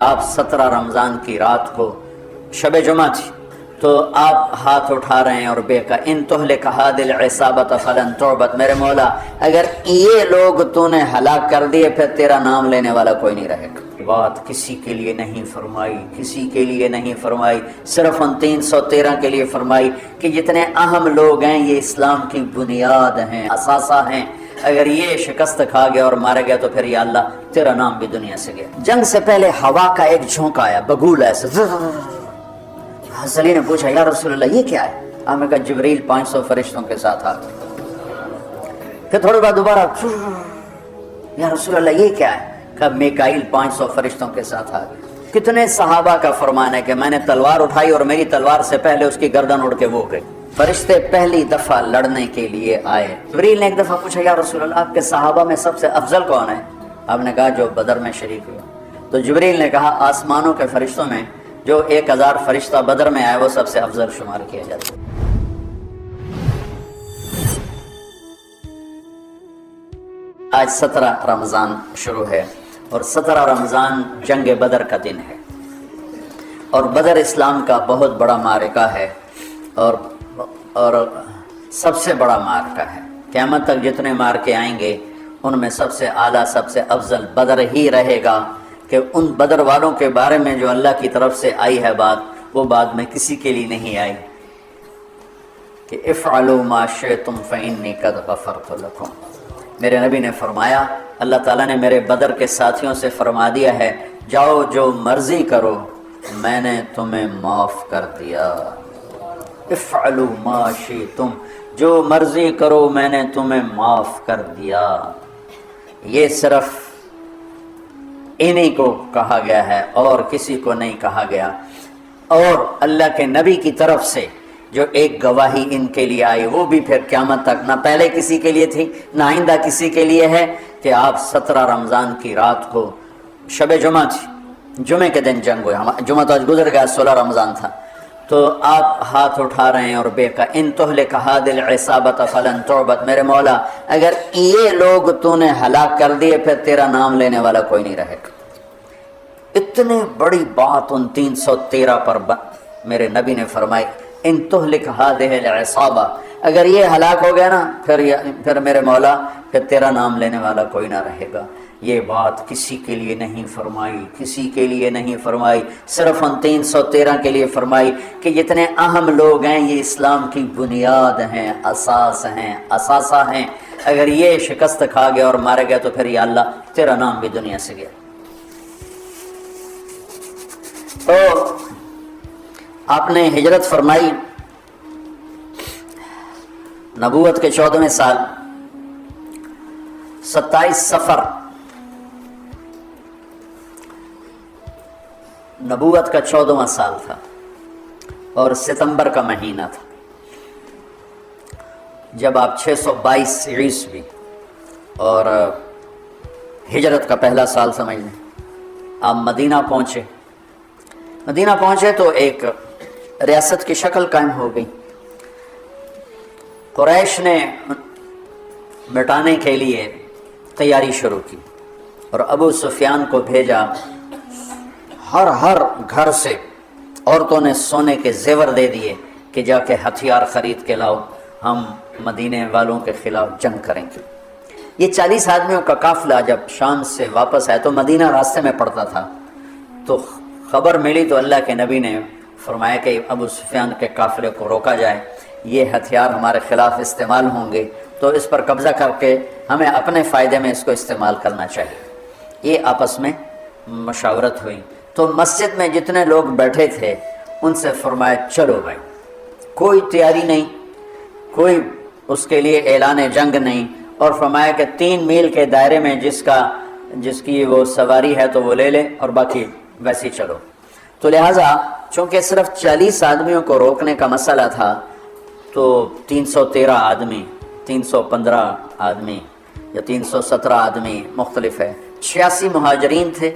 آپ 17 رمضان کی رات کو شب جمعہ تھی تو آپ ہاتھ اٹھا رہے ہیں اور بے کا ان تہلک هذه العصابة فلن تعبد، میرے مولا اگر یہ لوگ تو نے ہلاک کر دیے پھر تیرا نام لینے والا کوئی نہیں رہے گا۔ بات کسی کے لیے نہیں فرمائی، کسی کے لیے نہیں فرمائی، صرف ان 313 کے لیے فرمائی کہ جتنے اہم لوگ ہیں یہ اسلام کی بنیاد ہیں، اثاثہ ہیں، اگر یہ شکست کھا گیا اور مارا گیا تو پھر یا اللہ تیرا نام بھی دنیا سے گیا۔ جنگ سے پہلے ہوا کا ایک جھونکا آیا، بگول ایسے، حضرت علی نے پوچھا یا رسول اللہ یہ کیا ہے؟ آپ نے کہا جبریل 500 فرشتوں کے ساتھ آ گئے۔ پھر تھوڑی بعد دوبارہ یا رسول اللہ یہ کیا ہے؟ کہا میکائیل 500 فرشتوں کے ساتھ آ گئے۔ کتنے صحابہ کا فرمان ہے کہ میں نے تلوار اٹھائی اور میری تلوار سے پہلے اس کی گردن اڑ کے وہ گئی۔ فرشتے پہلی دفعہ لڑنے کے لیے آئے۔ جبریل نے ایک دفعہ پوچھا یا رسول اللہ آپ کے صحابہ میں سب سے افضل کون ہے؟ آپ نے کہا جو بدر میں شریک ہوا۔ تو جبریل نے کہا آسمانوں کے فرشتوں میں جو 1000 فرشتہ بدر میں آئے وہ سب سے افضل شمار کیا جاتا ہے۔ آج 17 رمضان شروع ہے اور 17 رمضان جنگ بدر کا دن ہے، اور بدر اسلام کا بہت بڑا معرکہ ہے اور سب سے بڑا معرکہ ہے۔ قیامت تک جتنے معرکے آئیں گے ان میں سب سے اعلیٰ سب سے افضل بدر ہی رہے گا، کہ ان بدر والوں کے بارے میں جو اللہ کی طرف سے آئی ہے بات، وہ بات میں کسی کے لیے نہیں آئی کہ افعلوا ما شئتم فإنی قد غفرت لکم۔ میرے نبی نے فرمایا، اللہ تعالیٰ نے میرے بدر کے ساتھیوں سے فرما دیا ہے جاؤ جو مرضی کرو میں نے تمہیں معاف کر دیا۔ افعلوا ما شئتم، جو مرضی کرو میں نے تمہیں معاف کر دیا۔ یہ صرف انہی کو کہا گیا ہے اور کسی کو نہیں کہا گیا، اور اللہ کے نبی کی طرف سے جو ایک گواہی ان کے لیے آئی وہ بھی پھر قیامت تک نہ پہلے کسی کے لیے تھی نہ آئندہ کسی کے لیے ہے، کہ آپ 17 رمضان کی رات کو شب جمعہ تھی، جمعے کے دن جنگ ہوئے، جمعہ تو آج گزر گیا، 16 رمضان تھا، تو آپ ہاتھ اٹھا رہے ہیں اور بے کا ان تہلک هذه العصابة فلن تعبد، میرے مولا اگر یہ لوگ تو نے ہلاک کر دیے پھر تیرا نام لینے والا کوئی نہیں رہے گا۔ اتنی بڑی بات ان 313 پر میرے نبی نے فرمائی، ان تہلک هذه العصابة، اگر یہ ہلاک ہو گیا نا پھر میرے مولا پھر تیرا نام لینے والا کوئی نہ رہے گا۔ یہ بات کسی کے لیے نہیں فرمائی، کسی کے لیے نہیں فرمائی، صرف ان 313 کے لیے فرمائی کہ جتنے اہم لوگ ہیں یہ اسلام کی بنیاد ہیں، اساس ہیں، اثاثہ ہیں، اگر یہ شکست کھا گیا اور مارا گیا تو پھر یا اللہ تیرا نام بھی دنیا سے گیا۔ تو آپ نے ہجرت فرمائی نبوت کے 14ویں سال 27 صفر، نبوت کا 14واں سال تھا اور ستمبر کا مہینہ تھا، جب آپ 622 عیسوی اور ہجرت کا پہلا سال سمجھ لیں، آپ مدینہ پہنچے۔ مدینہ پہنچے تو ایک ریاست کی شکل قائم ہو گئی۔ قریش نے مٹانے کے لیے تیاری شروع کی اور ابو سفیان کو بھیجا، ہر گھر سے عورتوں نے سونے کے زیور دے دیے کہ جا کے ہتھیار خرید کے لاؤ، ہم مدینے والوں کے خلاف جنگ کریں گے۔ یہ 40 آدمیوں کا قافلہ جب شام سے واپس آئے تو مدینہ راستے میں پڑتا تھا، تو خبر ملی تو اللہ کے نبی نے فرمایا کہ ابو سفیان کے قافلے کو روکا جائے، یہ ہتھیار ہمارے خلاف استعمال ہوں گے تو اس پر قبضہ کر کے ہمیں اپنے فائدے میں اس کو استعمال کرنا چاہیے۔ یہ آپس میں مشاورت ہوئی تو مسجد میں جتنے لوگ بیٹھے تھے ان سے فرمایا چلو بھائی، کوئی تیاری نہیں، کوئی اس کے لیے اعلان جنگ نہیں، اور فرمایا کہ 3 میل کے دائرے میں جس کی وہ سواری ہے تو وہ لے لے اور باقی ویسے چلو۔ تو لہٰذا چونکہ صرف 40 آدمیوں کو روکنے کا مسئلہ تھا تو 313 آدمی، 315 آدمی یا 317 آدمی مختلف ہے، 86 مہاجرین تھے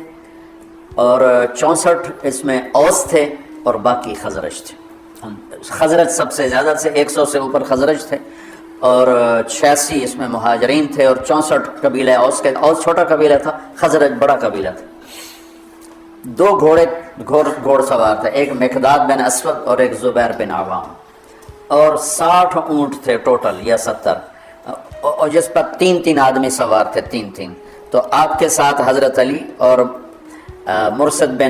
اور 64 اس میں اوس تھے اور باقی خزرج تھے۔ خزرج سب سے زیادہ سے 100 سے اوپر خزرج تھے اور 86 اس میں مہاجرین تھے اور 64 قبیلہ اوس چھوٹا قبیلہ تھا، خزرج بڑا قبیلہ تھا۔ دو گھوڑ سوار تھے، ایک مقداد بن اسود اور ایک زبیر بن عوام، اور 60 اونٹ تھے ٹوٹل یا 70، اور جس پر 3 آدمی سوار تھے، 3۔ تو آپ کے ساتھ حضرت علی اور مرشد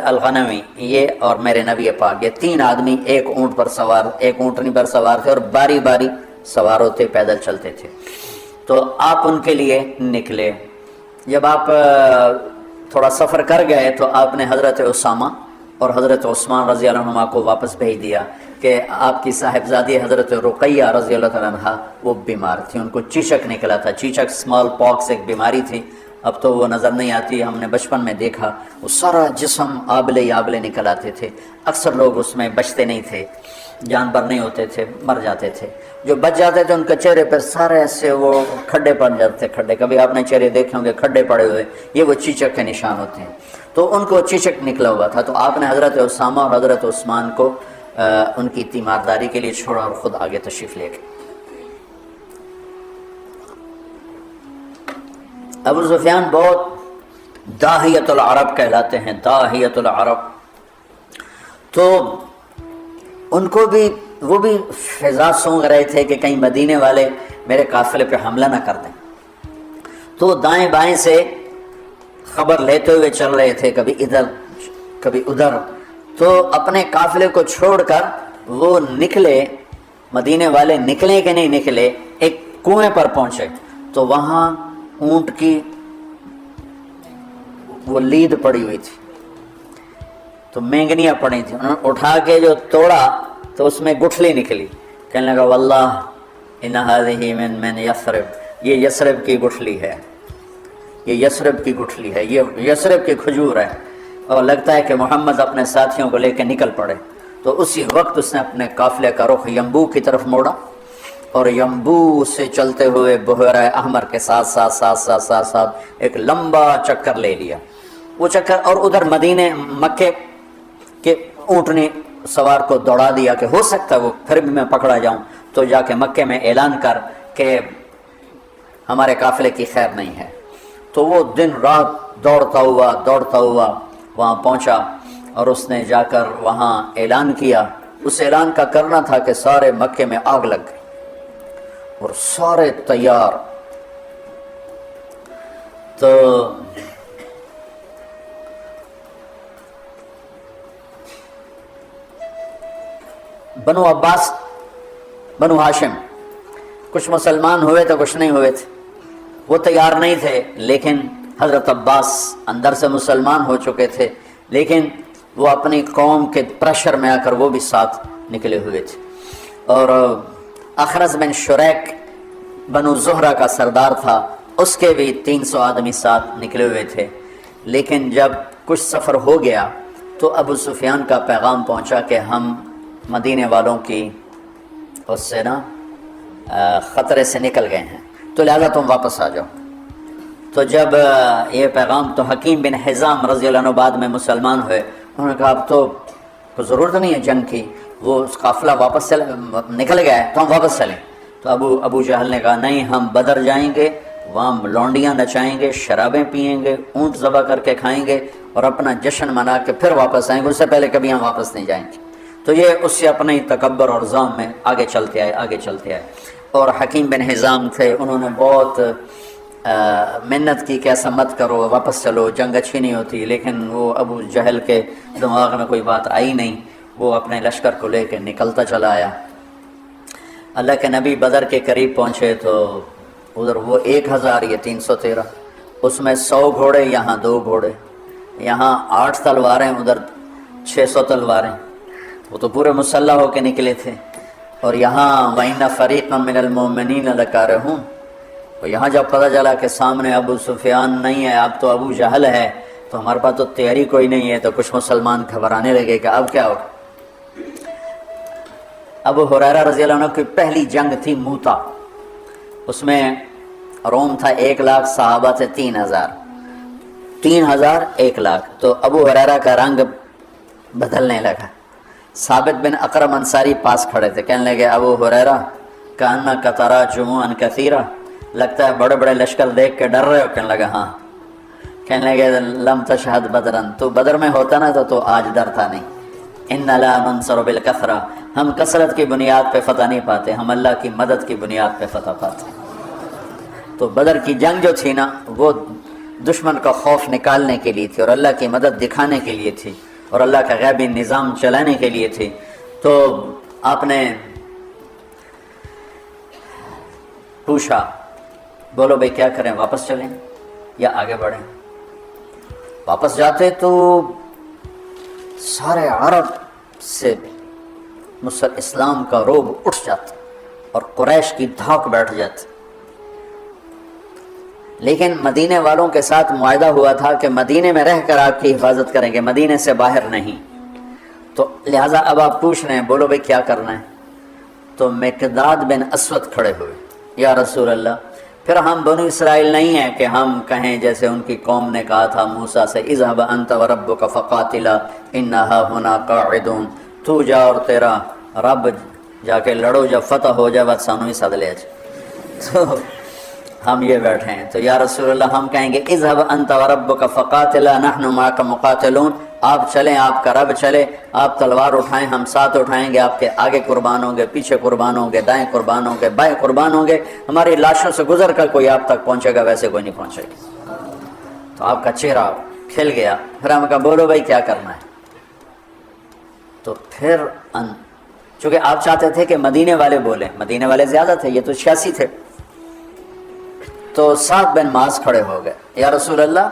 الغنوی یہ اور میرے نبی پاک، یہ 3 آدمی ایک اونٹنی پر سوار تھے، اور باری باری سوار ہوتے پیدل چلتے تھے۔ تو آپ ان کے لیے نکلے۔ جب آپ تھوڑا سفر کر گئے تو آپ نے حضرت اسامہ اور حضرت عثمان رضی اللہ عنہ کو واپس بھیج دیا کہ آپ کی صاحبزادی حضرت رقیہ رضی اللہ عنہ وہ بیمار تھی، ان کو چیچک نکلا تھا۔ چیچک اسمال پاکس ایک بیماری تھی، اب تو وہ نظر نہیں آتی، ہم نے بچپن میں دیکھا، وہ سارا جسم آبلے نکل آتے تھے، اکثر لوگ اس میں بچتے نہیں تھے، جانبر نہیں ہوتے تھے، مر جاتے تھے۔ جو بچ جاتے تھے ان کے چہرے پر سارے ایسے وہ کھڈے پڑ جاتے تھے، کھڈے، کبھی آپ نے چہرے دیکھے ہوں گے کھڈے پڑے ہوئے، یہ وہ چیچک کے نشان ہوتے ہیں۔ تو ان کو چیچک نکلا ہوا تھا، تو آپ نے حضرت اسامہ اور حضرت عثمان کو ان کی تیمارداری کے لیے چھوڑا اور خود آگے تشریف لے گئے۔ ابو سفیان بہت داہیت العرب کہلاتے ہیں، داہیت العرب۔ تو ان کو بھی وہ بھی فضا سونگ رہے تھے کہ کہیں مدینے والے میرے قافلے پہ حملہ نہ کر دیں، تو دائیں بائیں سے خبر لیتے ہوئے چل رہے تھے، کبھی ادھر کبھی ادھر۔ تو اپنے قافلے کو چھوڑ کر وہ نکلے، مدینے والے نکلے کہ نہیں نکلے، ایک کنویں پر پہنچے تو وہاں اونٹ کی وہ لید پڑی ہوئی تھی، تو مینگنیاں پڑی تھیں، انہوں نے اٹھا کے جو توڑا تو اس میں گٹھلی نکلی، کہنے لگا واللہ ان هذه من یثرب، یہ یثرب کی گٹھلی ہے، یہ یثرب کی گٹھلی ہے، یہ یثرب کی کھجور ہے، اور لگتا ہے کہ محمد اپنے ساتھیوں کو لے کے نکل پڑے۔ تو اسی وقت اس نے اپنے قافلے کا رخ ینبوع کی طرف موڑا، اور ینبوع سے چلتے ہوئے بحیرہ احمر کے ساتھ ایک لمبا چکر لے لیا، وہ چکر، اور ادھر مکے کے اونٹنی سوار کو دوڑا دیا کہ ہو سکتا ہے وہ پھر بھی میں پکڑا جاؤں، تو جا کے مکے میں اعلان کر کہ ہمارے قافلے کی خیر نہیں ہے۔ تو وہ دن رات دوڑتا ہوا وہاں پہنچا، اور اس نے جا کر وہاں اعلان کیا۔ اس اعلان کا کرنا تھا کہ سارے مکے میں آگ لگ گئی اور سارے تیار۔ تو بنو عباس، بنو ہاشم، کچھ مسلمان ہوئے تو کچھ نہیں ہوئے تھے، وہ تیار نہیں تھے، لیکن حضرت عباس اندر سے مسلمان ہو چکے تھے، لیکن وہ اپنی قوم کے پریشر میں آ کر وہ بھی ساتھ نکلے ہوئے تھے۔ اور اخرس بن شریک بنو زہرہ کا سردار تھا، اس کے بھی 300 آدمی ساتھ نکلے ہوئے تھے۔ لیکن جب کچھ سفر ہو گیا تو ابو سفیان کا پیغام پہنچا کہ ہم مدینے والوں کی اس سے خطرے سے نکل گئے ہیں، تو لہذا تم واپس آ جاؤ۔ تو جب یہ پیغام، تو حکیم بن حزام رضی اللہ عنہ بعد میں مسلمان ہوئے، انہوں نے کہا اب تو کوئی ضرورت نہیں ہے جنگ کی، وہ اس قافلہ واپس نکل گیا ہے تو ہم واپس چلیں۔ تو ابو جہل نے کہا نہیں، ہم بدر جائیں گے، وہاں لونڈیاں نچائیں گے، شرابیں پئیں گے، اونٹ ذبح کر کے کھائیں گے، اور اپنا جشن منا کے پھر واپس آئیں گے، اس سے پہلے کبھی ہم واپس نہیں جائیں گے۔ تو یہ اس سے اپنے تکبر اور ظلم میں آگے چلتے آئے۔ اور حکیم بن حزام تھے، انہوں نے بہت محنت کی کہ ایسا مت کرو، واپس چلو، جنگ اچھی نہیں ہوتی، لیکن وہ ابو جہل کے دماغ میں کوئی بات آئی نہیں، وہ اپنے لشکر کو لے کے نکلتا چلا آیا۔ اللہ کے نبی بدر کے قریب پہنچے تو ادھر وہ 1000، یہ 313، اس میں 100 گھوڑے، یہاں 2 گھوڑے، یہاں 8 تلواریں، ادھر 600 تلواریں، وہ تو پورے مسلح ہو کے نکلے تھے۔ اور یہاں وَإِنَّ فَرِيقًا مِّنَ الْمُؤْمِنِينَ لَكَارِهُونَ، اور یہاں جب پتہ چلا کہ سامنے ابو سفیان نہیں ہے، اب تو ابو جہل ہے، تو ہمارے پاس تو تیاری کوئی نہیں ہے، تو کچھ مسلمان گھبرانے لگے کہ اب کیا ہوگا۔ ابو ہریرہ رضی اللہ عنہ کی پہلی جنگ تھی موتا، اس میں روم تھا 1 لاکھ، صحابہ تھے 3000، 3000 1 لاکھ، تو ابو ہریرہ کا رنگ بدلنے لگا۔ ثابت بن اقرم انصاری پاس کھڑے تھے، کہنے لگے ابو ہریرہ کأنک تری جموعا کثیرا، لگتا ہے بڑے بڑے لشکر دیکھ کے ڈر رہے ہو؟ کہنے لگا ہاں، کہنے لگے لم تشہد بدرن، تو بدر میں ہوتا نا تو آج ڈرتا نہیں. ان لا ننصر بالکثرہ، ہم کثرت کی بنیاد پہ فتح نہیں پاتے، ہم اللہ کی مدد کی بنیاد پہ فتح پاتے ہیں. تو بدر کی جنگ جو تھی نا وہ دشمن کا خوف نکالنے کے لیے تھی اور اللہ کی مدد دکھانے کے لیے تھی اور اللہ کا غیبی نظام چلانے کے لیے تھی. تو آپ نے پوچھا بولو بھائی کیا کریں، واپس چلیں یا آگے بڑھیں؟ واپس جاتے تو سارے عرب سے اسلام کا روب اٹھ جاتا اور قریش کی دھاک بیٹھ جاتی. لیکن مدینے والوں کے ساتھ معاہدہ ہوا تھا کہ مدینے میں رہ کر آپ کی حفاظت کریں گے، مدینے سے باہر نہیں. تو لہٰذا اب آپ پوچھ رہے ہیں بولو بھائی کیا کرنا ہے. تو مقداد بن اسود کھڑے ہوئے، یا رسول اللہ پھر ہم بنو اسرائیل نہیں ہیں کہ ہم کہیں جیسے ان کی قوم نے کہا تھا موسیٰ سے اذهب انت وربک فقاتلا انا ہاہنا قاعدون، تو جا اور تیرا رب جا کے لڑو، جب فتح ہو جائے بس سانو ہی سد لے جائے. تو ہم یہ بیٹھے ہیں. تو یا رسول اللہ ہم کہیں گے اذهب انت وربک فقاتلا نحن معک مقاتلون، آپ چلیں، آپ کا رب چلے، آپ تلوار اٹھائیں، ہم ساتھ اٹھائیں گے، آپ کے آگے قربان ہوں گے، پیچھے قربان ہوں گے، دائیں قربان ہوں گے، بائیں قربان ہوں گے، ہماری لاشوں سے گزر کر کوئی آپ تک پہنچے گا، ویسے کوئی نہیں پہنچے گا. تو آپ کا چہرہ کھل گیا. پھر ہم کہا بولو بھائی کیا کرنا ہے. تو پھر چونکہ آپ چاہتے تھے کہ مدینے والے بولیں، مدینے والے زیادہ تھے، یہ تو 86 تھے. تو سعد بن معاذ کھڑے ہو گئے، یا رسول اللہ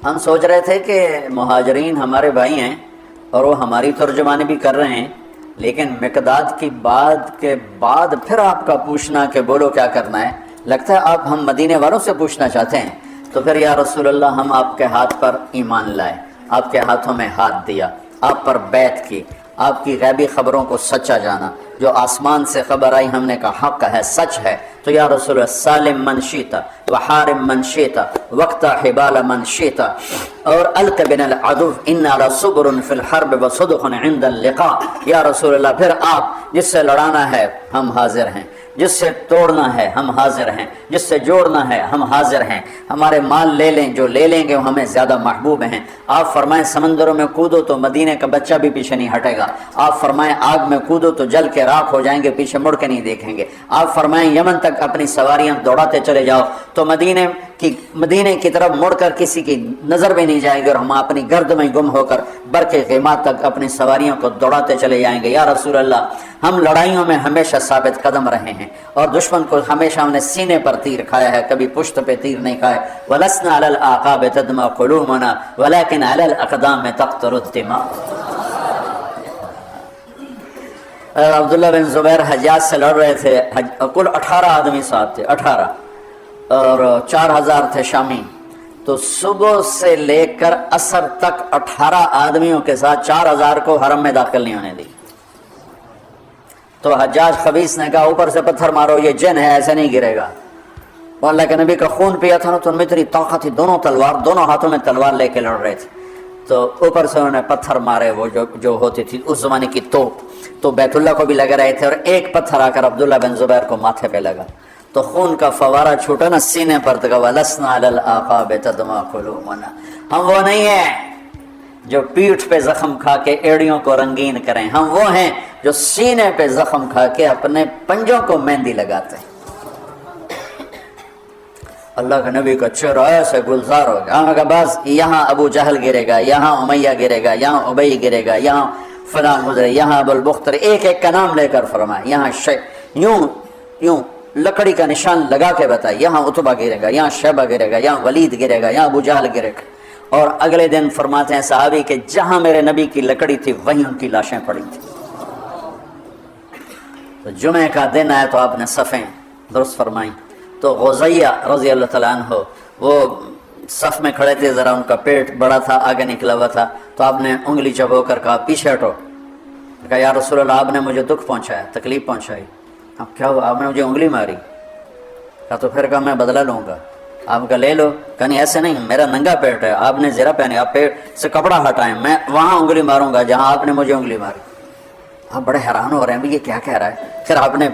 ہم سوچ رہے تھے کہ مہاجرین ہمارے بھائی ہیں اور وہ ہماری ترجمانی بھی کر رہے ہیں، لیکن مقداد کی بات کے بعد پھر آپ کا پوچھنا کہ بولو کیا کرنا ہے، لگتا ہے آپ ہم مدینے والوں سے پوچھنا چاہتے ہیں. تو پھر یا رسول اللہ ہم آپ کے ہاتھ پر ایمان لائے، آپ کے ہاتھوں میں ہاتھ دیا، آپ پر بیعت کی، آپ کی غیبی خبروں کو سچا جانا، جو آسمان سے خبر آئی ہم نے کہا حق ہے، سچ ہے. تو یا رسول اللہ سالم من شیتا وحارم من شیتا وقت حبال من شیتا اور الق بن العدو انا لصبر فی الحرب وصدق عند اللقاء. یا رسول اللہ پھر آپ جس سے لڑانا ہے ہم حاضر ہیں، جس سے توڑنا ہے ہم حاضر ہیں، جس سے جوڑنا ہے ہم حاضر ہیں. ہمارے مال لے لیں، جو لے لیں گے وہ ہمیں زیادہ محبوب ہیں. آپ فرمائیں سمندروں میں کودو تو مدینے کا بچہ بھی پیچھے نہیں ہٹے گا. آپ فرمائیں آگ میں کودو تو جل کے راکھ ہو جائیں گے، پیچھے مڑ کے نہیں دیکھیں گے. آپ فرمائیں یمن تک اپنی سواریاں دوڑاتے چلے جاؤ تو مدینے کی طرف مڑ کر کسی کی نظر بھی نہیں جائے گی، اور ہم اپنی گرد میں گم ہو کر برقِ قیمات تک اپنی سواریوں کو دوڑاتے چلے جائیں گے. یا رسول اللہ ہم لڑائیوں میں ہمیشہ ثابت قدم رہے ہیں اور دشمن کو ہمیشہ ہم نے سینے پر تیر کھایا ہے، کبھی پشت پہ تیر نہیں کھائے. وَلَسْنَا عَلَى الْأَعْقَابِ تَدْمَا قُلُوبُنَا وَلَكِنْ عَلَى الْأَقْدَامِ تَقْطَرُ الدِّمَاءُ. عبداللہ بن زبیر حجاز سے لڑ رہے تھے، کل 18 آدمی ساتھ تھے، 18 اور 4000 تھے شامی. تو صبح سے لے کر عصر تک 18 آدمیوں کے ساتھ 4000 کو حرم میں داخل نہیں ہونے دی. تو حجاج خبیث نے کہا اوپر سے پتھر مارو، یہ جن ہے ایسے نہیں گرے گا. وہ اللہ کے نبی کا خون پیا تھا نا، تو ان میں اتنی طاقت تھی، دونوں ہاتھوں میں تلوار لے کے لڑ رہے تھے. تو اوپر سے انہوں نے پتھر مارے، وہ جو ہوتی تھی اس زمانے کی توپ، تو بیت اللہ کو بھی لگے رہے تھے، اور ایک پتھر آ کر عبداللہ بن زبیر کو ماتھے پہ لگا تو خون کا فوارہ چھوٹا نا سینے پر. تو وَلَسْنَا عَلَى الْأَعْقَابِ تَدْمَا قُلُوبُنَا، ہم وہ نہیں ہیں جو پیٹھ پہ زخم کھا کے ایڑیوں کو رنگین کریں، ہم وہ ہیں جو سینے پہ زخم کھا کے اپنے پنجوں کو مہندی لگاتے ہیں. اللہ کے نبی کا چہرہ ایسے گلزار ہو گیا. ہم کہا بس یہاں ابو جہل گرے گا، یہاں امیہ گرے گا، یہاں ابی گرے گا، یہاں فلان گزرے، یہاں ابو البختر، ایک ایک کا نام لے کر فرمائے. یہاں یوں لکڑی کا نشان لگا کے بتائے، یہاں عتبہ گرے گا، یہاں شیبہ گرے گا، یہاں ولید گرے گا، یہاں ابو جہل گرے گا. اور اگلے دن فرماتے ہیں صحابی کہ جہاں میرے نبی کی لکڑی تھی وہیں ان کی لاشیں پڑی تھی. تو جمعہ کا دن آیا تو آپ نے صفیں درست فرمائیں. تو غزیہ رضی اللہ تعالیٰ عنہ وہ صف میں کھڑے تھے، ذرا ان کا پیٹ بڑا تھا، آگے نکلا ہوا تھا. تو آپ نے انگلی چبو کر کہا پیچھے ہٹو. کہا یا رسول اللہ آپ نے مجھے دکھ پہنچایا، تکلیف پہنچائی. اب کیا ہوا؟ آپ نے مجھے انگلی ماری. کہا تو پھر کہا میں بدلہ لوں گا. آپ کا لے لو. کہ نہیں ایسے نہیں، میرا ننگا پیٹ ہے، آپ نے زرہ پہنے، آپ پیٹ سے کپڑا ہٹائیں، میں وہاں انگلی ماروں گا جہاں آپ نے مجھے انگلی ماری. آپ بڑے حیران ہو رہے ہیں بھی یہ کیا کہہ رہا ہے. پھر آپ نے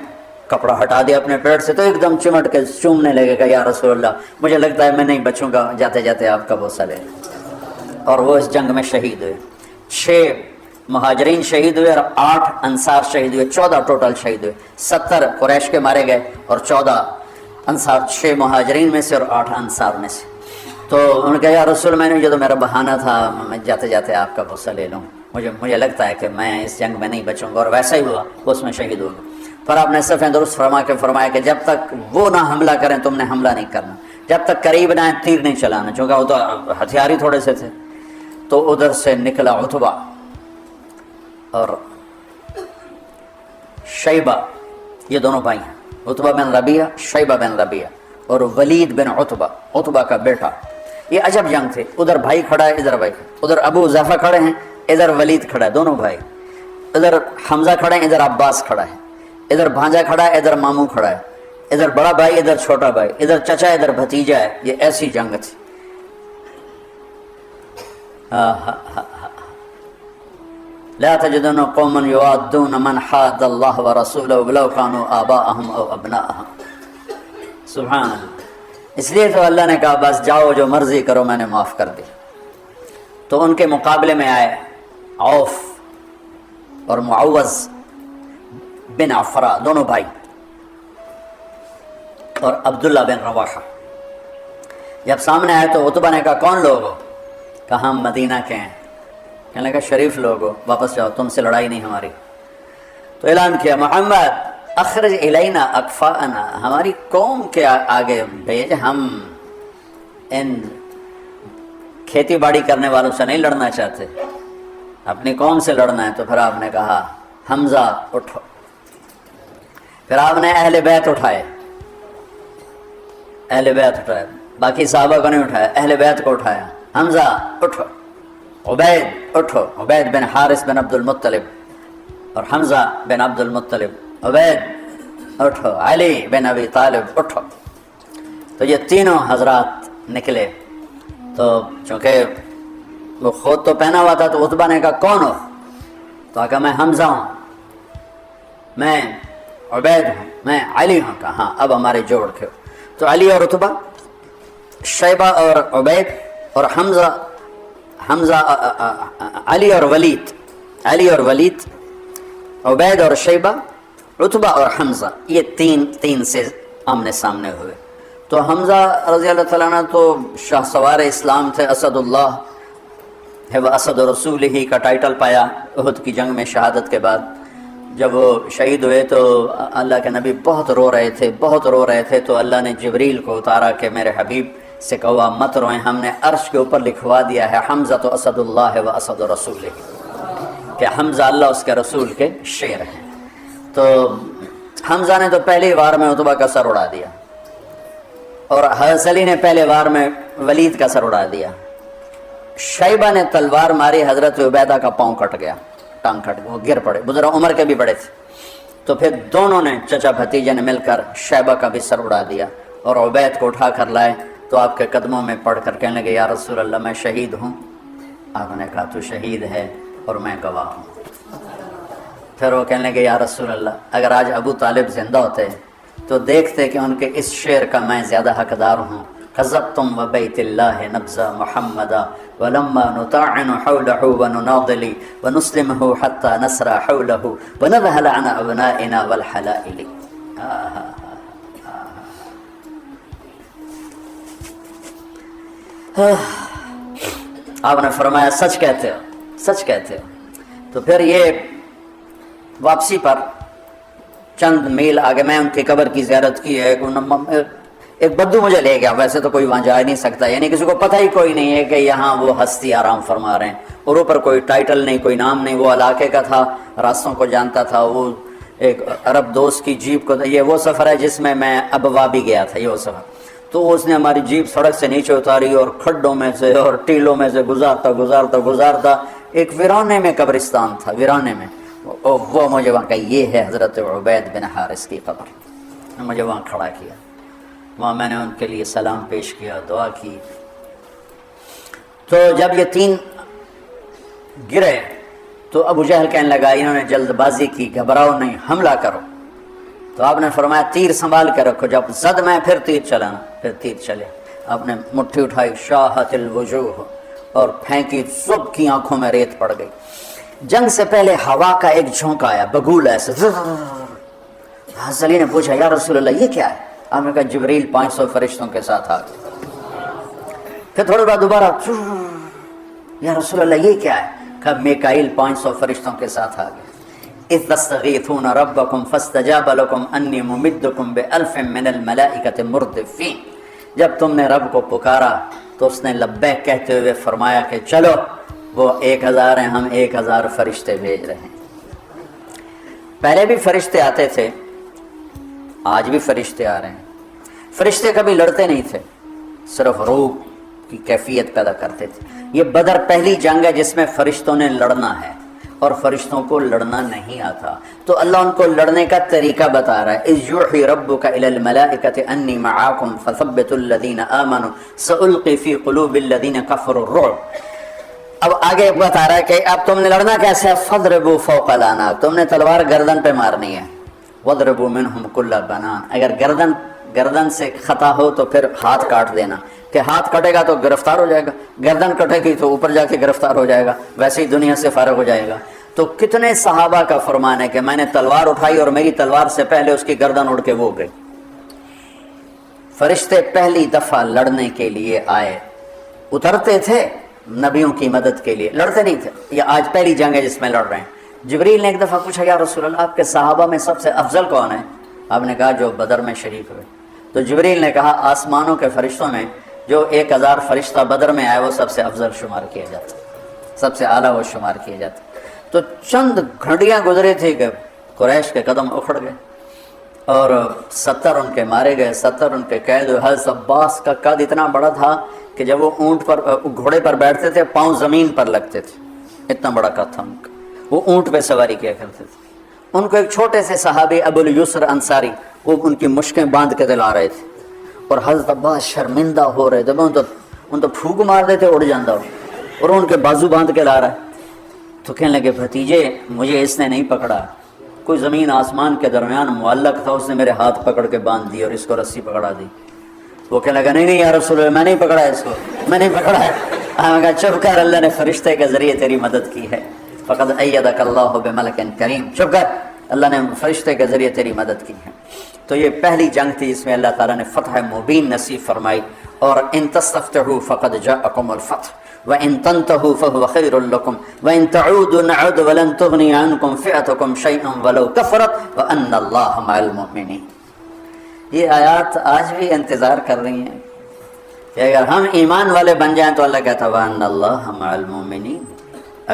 کپڑا ہٹا دیا اپنے پیٹ سے تو ایک دم چمٹ کے چومنے لگے گا، یا رسول اللہ مجھے لگتا ہے میں نہیں بچوں گا، جاتے جاتے آپ کا بوسہ لے لیں۔ اور وہ اس جنگ میں شہید ہوئے، 6 مہاجرین شہید ہوئے اور 8 انصار شہید ہوئے، 14 ٹوٹل شہید ہوئے، 70 قریش کے مارے گئے اور 14 انصار، 6 مہاجرین میں سے اور 8 انصار میں سے۔ تو انہوں نے کہا یا رسول میں نے، یہ تو میرا بہانہ تھا، میں جاتے جاتے آپ کا بوسہ لے لوں، مجھے لگتا ہے کہ میں اس جنگ میں نہیں بچوں گا، اور ویسا ہی ہوا، وہ اس میں شہید ہو گئے۔ پر آپ نے صفیں درست فرما کے فرمایا کہ جب تک وہ نہ حملہ کریں تم نے حملہ نہیں کرنا، جب تک قریب نہ آئیں تیر نہیں چلانا، چونکہ وہ تو ہتھیار ہی تھوڑے سے تھے۔ تو ادھر سے نکلا عتبہ اور شیبہ، یہ دونوں بھائی ہیں، عتبہ بن ربیعہ، شیبہ بن ربیعہ، اور ولید بن عتبہ، عتبہ کا بیٹا۔ یہ عجب جنگ تھے، ادھر بھائی کھڑا ہے ادھر بھائی، ادھر ابو حذیفہ کھڑے ہیں ادھر ولید کھڑا ہے، دونوں بھائی، ادھر حمزہ کھڑے ہیں ادھر عباس کھڑا ہے، ادھر بھانجا کھڑا ہے ادھر ماموں کھڑا ہے، ادھر بڑا بھائی ادھر چھوٹا بھائی، ادھر چچا ادھر بھتیجا ہے۔ یہ ایسی جنگ تھی۔ لا تجدن قوما يوادون من حاد الله ورسوله ولو كانوا آباءهم او ابناءهم۔ سبحان اللہ۔ اس لیے تو اللہ نے کہا بس جاؤ جو مرضی کرو میں نے معاف کر دیا۔ تو ان کے مقابلے میں آئے عوف اور معوذ بن عفرا، دونوں بھائی، اور عبداللہ بن رواحہ۔ جب سامنے آئے تو عتبہ نے کہا کون لوگ ہو؟ کہا ہم مدینہ کے ہیں۔ کہنے لگا شریف لوگ ہو، واپس جاؤ، تم سے لڑائی نہیں ہماری۔ تو اعلان کیا محمد اخرج الینا اکفاءنا، ہماری قوم کے آگے بھیج، ہم ان کھیتی باڑی کرنے والوں سے نہیں لڑنا چاہتے، اپنی قوم سے لڑنا ہے۔ تو پھر آپ نے کہا حمزہ اٹھو، پھر آپ نے اہل بیت اٹھائے، اہل بیت اٹھائے، باقی صحابہ کو نہیں اٹھایا، اہل بیت کو اٹھایا۔ حمزہ اٹھو، عبید اٹھو، عبید بن حارث بن عبد المطلب، اور حمزہ بن عبد المطلب، عبید اٹھو، علی بن ابی طالب اٹھو۔ تو یہ تینوں حضرات نکلے۔ تو چونکہ وہ خود تو پہنا ہوا تھا تو عتبہ نے کہا کون ہو؟ تو کہا میں حمزہ ہوں، میں عبید ہوں، میں علی ہوں۔ کہا ہاں اب ہمارے جوڑ کے۔ تو علی اور عتبہ، شیبہ اور عبید، اور حمزہ علی اور ولید، علی اور ولید، عبید اور شیبہ، عتبہ اور حمزہ، یہ تین سے آمنے سامنے ہوئے۔ تو حمزہ رضی اللہ تعالیٰ عنہ تو شاہ سوار اسلام تھے، اسد اللہ ہے وہ اسد رسول ہی کا ٹائٹل پایا احد کی جنگ میں شہادت کے بعد۔ جب وہ شہید ہوئے تو اللہ کے نبی بہت رو رہے تھے، بہت رو رہے تھے۔ تو اللہ نے جبریل کو اتارا کہ میرے حبیب سے کہا مت روئیں، ہم نے عرش کے اوپر لکھوا دیا ہے حمزہ تو اسد اللہ ہے و اسد رسول ہی، کہ حمزہ اللہ اس کے رسول کے شیر ہیں۔ تو حمزہ نے تو پہلی وار میں عتبہ کا سر اڑا دیا، اور حضرت علی نے پہلے وار میں ولید کا سر اڑا دیا۔ شیبہ نے تلوار ماری، حضرت عبیدہ کا پاؤں کٹ گیا، ٹانگ کٹ گیا، وہ گر پڑے، بزرگ عمر کے بھی بڑے تھے۔ تو پھر دونوں نے چچا بھتیجے نے مل کر شیبہ کا بھی سر اڑا دیا، اور عبید کو اٹھا کر لائے۔ تو آپ کے قدموں میں پڑھ کر کہنے لگے یا رسول اللہ میں شہید ہوں۔ آپ نے کہا تو شہید ہے اور میں گواہ ہوں۔ پھر وہ کہنے لگے یا رسول اللہ اگر آج ابو طالب زندہ ہوتے تو دیکھتے کہ ان کے اس شعر کا میں زیادہ حقدار ہوں، قذبتم وبیت اللہ نبذ محمدا ولما نطاعن حولہ ونناضل ونسلمہ حتی نسرى حولہ ونذهل عن ابنائنا والحلائل۔ آپ نے فرمایا سچ کہتے ہو، سچ کہتے ہو۔ تو پھر یہ واپسی پر چند میل آگے میں ان کی قبر کی زیارت کی ہے۔ ایک بدو مجھے لے گیا، ویسے تو کوئی وہاں جا نہیں سکتا، یعنی کسی کو پتہ ہی کوئی نہیں ہے کہ یہاں وہ ہستی آرام فرما رہے ہیں، اور اوپر کوئی ٹائٹل نہیں، کوئی نام نہیں، وہ علاقے کا تھا، راستوں کو جانتا تھا۔ وہ ایک عرب دوست کی جیپ کو، یہ وہ سفر ہے جس میں میں ابوا بھی گیا تھا، یہ وہ سفر۔ تو اس نے ہماری جیپ سڑک سے نیچے اتاری اور کھڈوں میں سے اور ٹیلوں میں سے گزارتا ایک ویرانے میں قبرستان تھا، ویرانے میں۔ وہ مجھے وہاں کہا یہ ہے حضرت عبید بن حارث کی قبر۔ مجھے وہاں کھڑا کیا، وہاں میں نے ان کے لیے سلام پیش کیا، دعا کی۔ تو جب یہ تین گرے تو ابو جہل کہنے لگا انہوں نے جلد بازی کی، گھبراؤ نہیں، حملہ کرو۔ تو آپ نے فرمایا تیر سنبھال کے رکھو، جب زد میں پھر تیر چلانا، پھر تیر چلے۔ آپ نے مٹھی اٹھائی، شاہت الوجوہ، اور پھینکی، سب کی آنکھوں میں ریت پڑ گئی۔ جنگ سے پہلے ہوا کا ایک جھونکا آیا، بگول ایسے، حضرت علی نے پوچھا یا رسول اللہ یہ کیا ہے؟ آپ نے کہا جبریل 500 فرشتوں کے ساتھ آ گئے۔ پھر تھوڑی بعد دوبارہ، یا رسول اللہ یہ کیا ہے؟ کہا میکائیل 500 فرشتوں کے ساتھ آ گئے۔ اذ تستغیثون ربکم فاستجاب لکم انی ممدکم بألف من الملائکۃ مردفین، جب تم نے رب کو پکارا تو اس نے لبیک کہتے ہوئے فرمایا کہ چلو وہ 1000 ہیں، ہم 1000 فرشتے بھیج رہے ہیں۔ پہلے بھی فرشتے آتے تھے، آج بھی فرشتے آ رہے ہیں۔ فرشتے کبھی لڑتے نہیں تھے، صرف روح کی کیفیت پیدا کرتے تھے۔ یہ بدر پہلی جنگ ہے جس میں فرشتوں نے لڑنا ہے، اور فرشتوں کو لڑنا نہیں آتا، تو اللہ ان کو لڑنے کا طریقہ بتا رہا ہے۔ اذ یوحی ربک الی الملائکۃ انی معاکم فثبتوا الذین آمنوا سألقی فی قلوب الذین کفروا الرعب۔ اب آگے بتا رہا ہے کہ اب تم نے لڑنا کیسے ہے؟ فضربوا فوق الاعناق، تم نے تلوار گردن پہ مارنی ہے۔ وضربوا منہم کل بنان، اگر گردن سے خطا ہو تو پھر ہاتھ کاٹ دینا، کہ ہاتھ کٹے گا تو گرفتار ہو جائے گا، گردن کٹے گی تو اوپر جا کے گرفتار ہو جائے گا، ویسے ہی دنیا سے فارغ ہو جائے گا۔ تو کتنے صحابہ کا فرمان ہے کہ میں نے تلوار اٹھائی اور میری تلوار سے پہلے اس کی گردن اڑ کے وہ گئی۔ فرشتے پہلی دفعہ لڑنے کے لیے آئے، اترتے تھے نبیوں کی مدد کے لیے، لڑتے نہیں تھے۔ یہ آج پہلی جنگ ہے جس میں لڑ رہے ہیں۔ جبریل نے ایک دفعہ پوچھا یا رسول اللہ آپ کے صحابہ میں سب سے افضل کون ہے؟ آپ نے کہا جو بدر میں شریک ہوئے۔ تو جبریل نے کہا آسمانوں کے فرشتوں میں جو 1000 فرشتہ بدر میں آئے وہ سب سے افضل شمار کیا جاتا، سب سے اعلیٰ وہ شمار کیا جاتا۔ تو چند گھڑیاں گزرے تھے کہ قریش کے قدم اکھڑ گئے اور 70 ان کے مارے گئے، 70 ان کے قید ہوئے۔ حضرت عباس کا قد اتنا بڑا تھا کہ جب وہ اونٹ پر گھوڑے پر بیٹھتے تھے پاؤں زمین پر لگتے تھے، اتنا بڑا قد تھا ان کا۔ وہ اونٹ پہ سواری کیا کرتے تھے۔ ان کو ایک چھوٹے سے صحابی ابو الیسر انصاری، وہ ان کی مشکیں باندھ کے دلا رہے تھے، اور حضرت عباس شرمندہ ہو رہے تھے، ان تو پھونک مار دیتے اڑ جاندہ ہو، اور ان کے بازو باندھ کے لا رہا ہے۔ تو کہنے لگے بھتیجے مجھے اس نے نہیں پکڑا، کوئی زمین آسمان کے درمیان معلق تھا، اس نے میرے ہاتھ پکڑ کے باندھ دی اور اس کو رسی پکڑا دی۔ وہ کہنے لگا نہیں یا رسول اللہ میں نہیں پکڑا اس کو، میں نہیں پکڑا ہے۔ ہم کہا چپ کر، اللہ نے فرشتے کے ذریعے تیری مدد کی ہے۔ فقد ایدک اللہ بملک کریم، چپ کر، اللہ نے فرشتے کے ذریعے تیری مدد کی ہے۔ تو یہ پہلی جنگ تھی جس میں اللہ تعالیٰ نے فتح مبین نصیب فرمائی، اور ان تستفتحوا فقد جاءکم الفتح وَإِن تَنْتَهُوا فَهُوَ خَيْرٌ لَكُمْ وَإِن تَعُودُوا نَعُدْ وَلَن تُغْنِيَ عَنْكُمْ فِئَتُكُمْ شَيْئًا وَلَوْ كَفَرَتْ وَأَنَّ اللَّهَ مَعَ الْمُؤْمِنِينَ۔ یہ آیات آج بھی انتظار کر رہی ہیں کہ اگر ہم ایمان والے بن جائیں تو اللہ کہتا وَأَنَّ اللَّهَ مَعَ الْمُؤْمِنِينَ،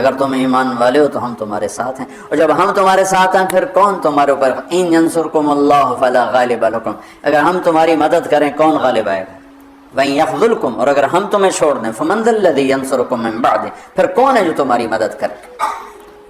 اگر تم ایمان والے ہو تو ہم تمہارے ساتھ ہیں، اور جب ہم تمہارے ساتھ ہیں پھر کون تمہارے اوپر؟ إِن يَنْصُرْكُمُ اللَّهُ فَلَا غَالِبَ لَكُمْ، اگر ہم تمہاری مدد کریں کون غالب آئے گا؟ وَإِن يَخْذُلْكُمْ، اور اگر ہم تمہیں چھوڑ دیں فَمَنْ ذَا الَّذِي يَنْصُرُكُمْ مِنْ بَعْدِهِ، پھر کون ہے جو تمہاری مدد کرے؟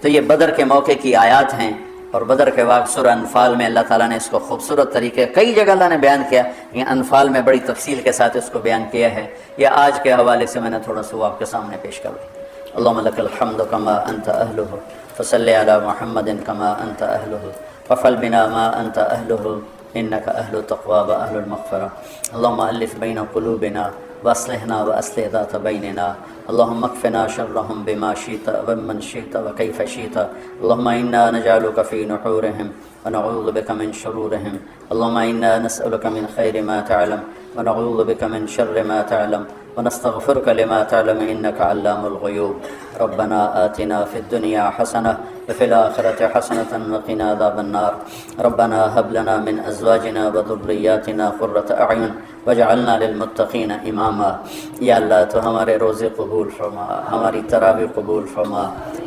تو یہ بدر کے موقع کی آیات ہیں، اور بدر کے واقع سورہ انفال میں اللہ تعالیٰ نے اس کو خوبصورت طریقے کئی جگہ اللہ نے بیان کیا، یہ انفال میں بڑی تفصیل کے ساتھ اس کو بیان کیا ہے۔ یہ آج کے حوالے سے میں نے تھوڑا سا وہ آپ کے سامنے پیش کر دیا۔ اللہم لک الحمد کما انت اہلہ، فصلی علی محمد کما انت اہلہ، وفعل بنا ما انت اہلہ انک اہل التقوی و اہل المغفرہ۔ اللہم الف بین قلوبنا واصلحنا واصلح ذات بیننا، اللہم اکفنا شرہم بما شئت ومن شئت وکیف شئت، اللہم انا نجعلک فی نحورہم ونعوذ بک من شرورہم، اللہم انا نسألک من خیر ما تعلم ونعوذ بک من شر ما تعلم ونستغفرك لما تعلم إنك علام الغيوب۔ ربنا آتنا في الدنيا حسنة وفي الآخرة حسنة وقنا عذاب النار، ربنا هب لنا من أزواجنا وذرياتنا قرة أعين واجعلنا للمتقین اماما۔ یا اللہ تو ہمارے روزے قبول فرما، ہماری تراویح قبول فرما،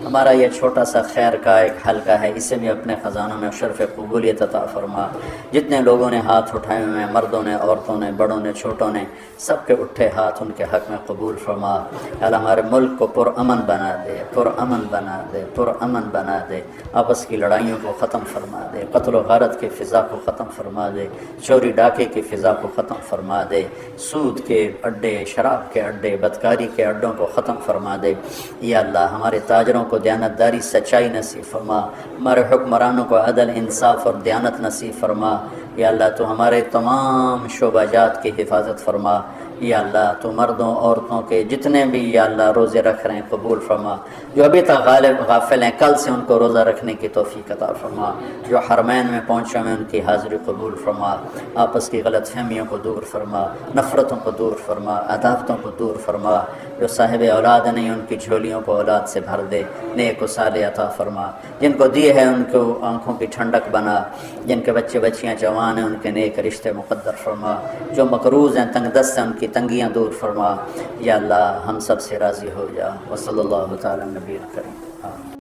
ہمارا یہ چھوٹا سا خیر کا ایک حلقہ ہے اسے بھی اپنے خزانوں میں شرف قبولیت عطا فرما۔ جتنے لوگوں نے ہاتھ اٹھائے ہوئے ہیں، مردوں نے، عورتوں نے، بڑوں نے، چھوٹوں نے، سب کے اٹھے ہاتھ ان کے حق میں قبول فرما۔ اللہ ہمارے ملک کو پرامن بنا دے، پرامن بنا دے، پرامن بنا دے، آپس کی لڑائیوں کو ختم فرما دے، قتل و غارت کی فضا کو ختم فرما دے، چوری ڈاکے کی فضا کو ختم فرما دے، سود کے اڈے، شراب کے اڈے، بدکاری کے اڈوں کو ختم فرما دے۔ یا اللہ ہمارے تاجروں کو دیانتداری سچائی نصیب فرما، ہمارے حکمرانوں کو عدل انصاف اور دیانت نصیب فرما۔ یا اللہ تو ہمارے تمام شعبہ جات کی حفاظت فرما۔ یا اللہ تو مردوں عورتوں کے جتنے بھی یا اللہ روزے رکھ رہے ہیں قبول فرما، جو ابھی تک غافل ہیں کل سے ان کو روزہ رکھنے کی توفیق عطا فرما، جو حرمین میں پہنچے ہیں ان کی حاضری قبول فرما، آپس کی غلط فہمیوں کو دور فرما، نفرتوں کو دور فرما، عداوتوں کو دور فرما، جو صاحب اولاد نہیں ان کی جھولیوں کو اولاد سے بھر دے، نیک و صالح عطا فرما، جن کو دیے ہیں ان کو آنکھوں کی ٹھنڈک بنا، جن کے بچے بچیاں جوان ہیں ان کے نیک رشتے مقدر فرما، جو مقروض ہیں تنگ دست ہیں ان کی تنگیاں دور فرما۔ یا اللہ ہم سب سے راضی ہو جا۔ وصلی اللہ تعالی نبی کریم۔